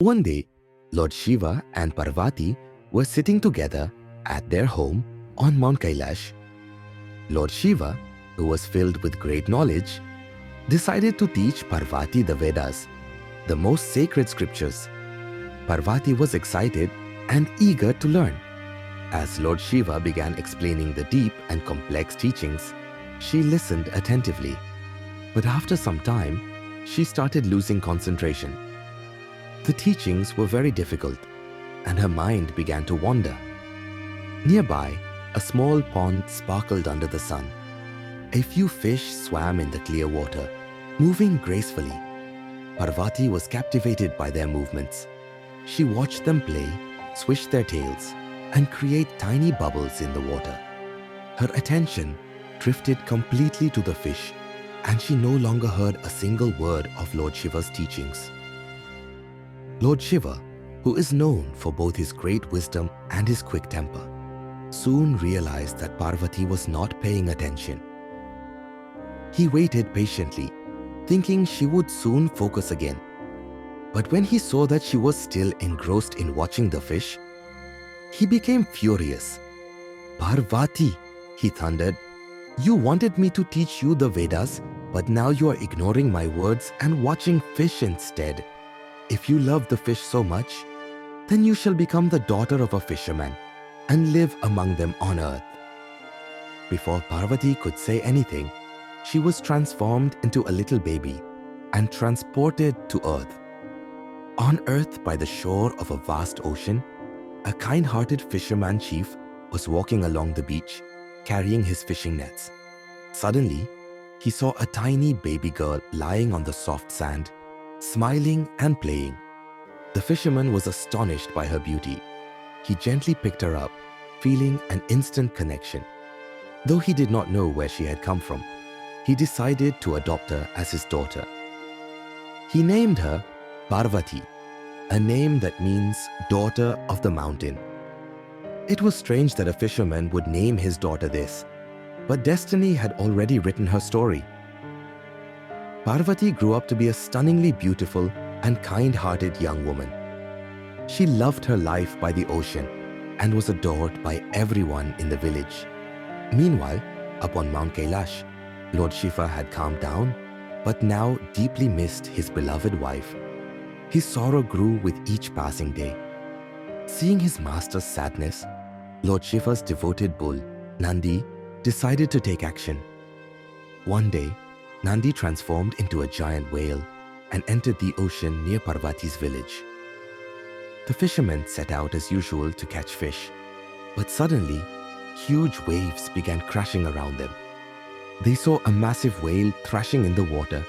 One day, Lord Shiva and Parvati were sitting together at their home on Mount Kailash. Lord Shiva, who was filled with great knowledge, decided to teach Parvati the Vedas, the most sacred scriptures. Parvati was excited and eager to learn. As Lord Shiva began explaining the deep and complex teachings, she listened attentively. But after some time, she started losing concentration. The teachings were very difficult, and her mind began to wander. Nearby, a small pond sparkled under the sun. A few fish swam in the clear water, moving gracefully. Parvati was captivated by their movements. She watched them play, swish their tails, and create tiny bubbles in the water. Her attention drifted completely to the fish, and she no longer heard a single word of Lord Shiva's teachings. Lord Shiva, who is known for both his great wisdom and his quick temper, soon realized that Parvati was not paying attention. He waited patiently, thinking she would soon focus again. But when he saw that she was still engrossed in watching the fish, he became furious. "Parvati," he thundered, "you wanted me to teach you the Vedas, but now you are ignoring my words and watching fish instead. If you love the fish so much, then you shall become the daughter of a fisherman and live among them on earth." Before Parvati could say anything, she was transformed into a little baby and transported to earth. On earth, by the shore of a vast ocean, a kind-hearted fisherman chief was walking along the beach, carrying his fishing nets. Suddenly, he saw a tiny baby girl lying on the soft sand, smiling and playing. The fisherman was astonished by her beauty. He gently picked her up, feeling an instant connection. Though he did not know where she had come from, he decided to adopt her as his daughter. He named her Parvati, a name that means daughter of the mountain. It was strange that a fisherman would name his daughter this, but destiny had already written her story. Parvati grew up to be a stunningly beautiful and kind-hearted young woman. She loved her life by the ocean and was adored by everyone in the village. Meanwhile, up on Mount Kailash, Lord Shiva had calmed down, but now deeply missed his beloved wife. His sorrow grew with each passing day. Seeing his master's sadness, Lord Shiva's devoted bull, Nandi, decided to take action. One day, Nandi transformed into a giant whale and entered the ocean near Parvati's village. The fishermen set out as usual to catch fish, but suddenly, huge waves began crashing around them. They saw a massive whale thrashing in the water,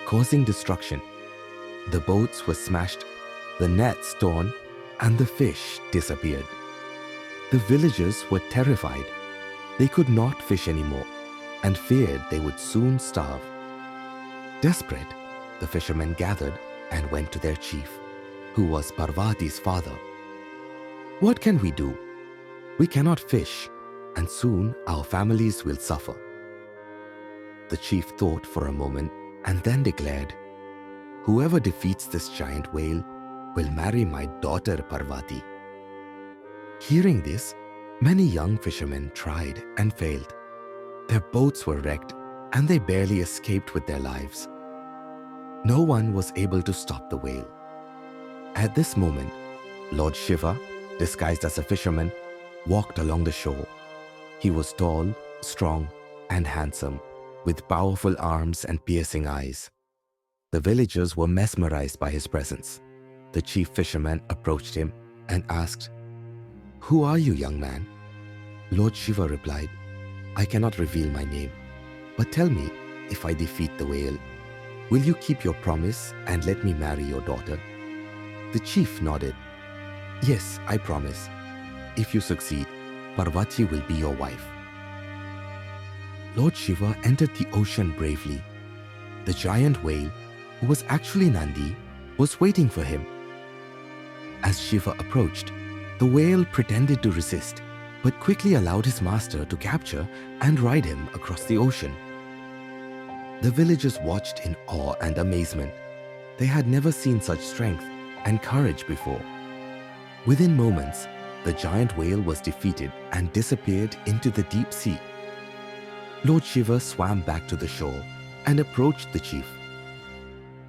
causing destruction. The boats were smashed, the nets torn, and the fish disappeared. The villagers were terrified. They could not fish anymore and feared they would soon starve. Desperate, the fishermen gathered and went to their chief, who was Parvati's father. "What can we do? We cannot fish, and soon our families will suffer." The chief thought for a moment and then declared, "Whoever defeats this giant whale will marry my daughter Parvati." Hearing this, many young fishermen tried and failed. Their boats were wrecked and they barely escaped with their lives. No one was able to stop the whale. At this moment, Lord Shiva, disguised as a fisherman, walked along the shore. He was tall, strong, and handsome, with powerful arms and piercing eyes. The villagers were mesmerized by his presence. The chief fisherman approached him and asked, "Who are you, young man?" Lord Shiva replied, "I cannot reveal my name, but tell me, if I defeat the whale, will you keep your promise and let me marry your daughter?" The chief nodded. "Yes, I promise. If you succeed, Parvati will be your wife." Lord Shiva entered the ocean bravely. The giant whale, who was actually Nandi, was waiting for him. As Shiva approached, the whale pretended to resist, but quickly allowed his master to capture and ride him across the ocean. The villagers watched in awe and amazement. They had never seen such strength, and courage before. Within moments, the giant whale was defeated and disappeared into the deep sea. Lord Shiva swam back to the shore and approached the chief.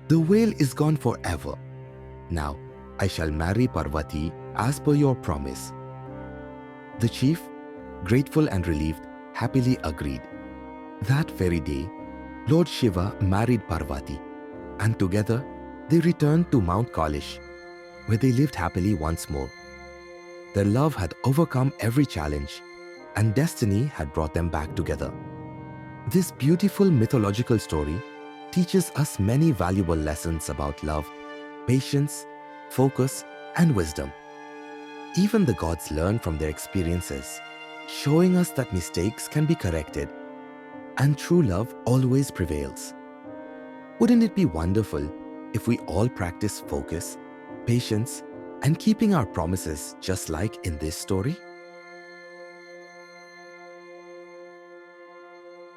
"The whale is gone forever. Now, I shall marry Parvati as per your promise." The chief, grateful and relieved, happily agreed. That very day, Lord Shiva married Parvati, and together they returned to Mount Kailash, where they lived happily once more. Their love had overcome every challenge, and destiny had brought them back together. This beautiful mythological story teaches us many valuable lessons about love, patience, focus, and wisdom. Even the gods learn from their experiences, showing us that mistakes can be corrected and true love always prevails. Wouldn't it be wonderful if we all practice focus, patience, and keeping our promises just like in this story?